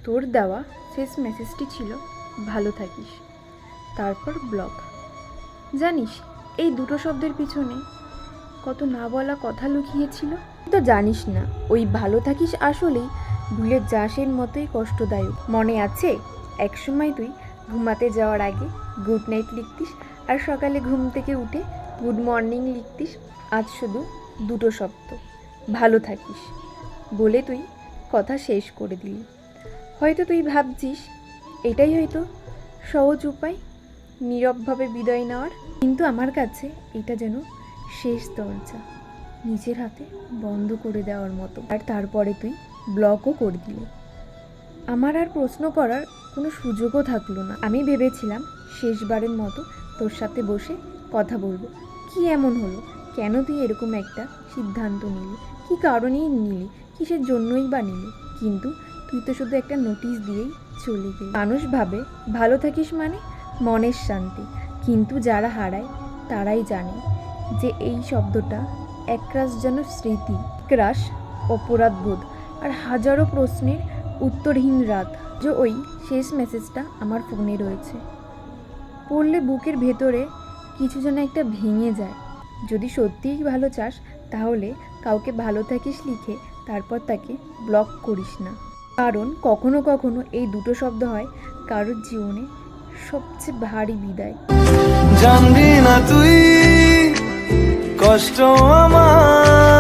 তোর দেওয়া শেষ মেসেজটি ছিল ভালো থাকিস, তারপর ব্লক। জানিস এই দুটো শব্দের পিছনে কত না বলা কথা লুকিয়েছিল? তো জানিস না ওই ভালো থাকিস আসলেই ভুলে যাসের মতোই কষ্টদায়ক। মনে আছে একসময় তুই ঘুমাতে যাওয়ার আগে গুড নাইট লিখতিস আর সকালে ঘুম থেকে উঠে গুড মর্নিং লিখতিস। আজ শুধু দুটো শব্দ ভালো থাকিস বলে তুই কথা শেষ করে দিলি। হয়তো তুই ভাবছিস এটাই হয়তো সহজ উপায় নীরবভাবে বিদায় নেওয়ার, কিন্তু আমার কাছে এটা যেন শেষ দরজা নিজের হাতে বন্ধ করে দেওয়ার মতো। আর তারপরে তুই ব্লকও করে দিলি। আমার আর প্রশ্ন করার কোনো সুযোগও থাকলো না। আমি ভেবেছিলাম শেষবারের মতো তোর সাথে বসে কথা বলবো। কি এমন হলো? কেন তুই এরকম একটা সিদ্ধান্ত নিলি? কী কারণেই নিলি? কিসের জন্যই বা নিলি? কিন্তু তুই তো শুধু একটা নোটিশ দিয়েই চলে গেলি। মানুষ ভাবে ভালো থাকিস মানে মনের শান্তি, কিন্তু যারা হারায় তারাই জানে যে এই শব্দটা একরাশ যেন স্মৃতি, একরাশ অপরাধবোধ আর হাজারো প্রশ্নের উত্তরহীন রাত। যে ওই শেষ মেসেজটা আমার ফোনে রয়েছে, পড়লে বুকের ভেতরে কিছু যেন একটা ভেঙে যায়। যদি সত্যিই ভালো চাস তাহলে কাউকে ভালো থাকিস লিখে তারপর তাকে ব্লক করিস না, কারণ কখনো কখনো এই দুটো শব্দ হয় কারোর জীবনে সবচেয়ে ভারী বিদায়। জানবি না তুই কষ্ট আমার।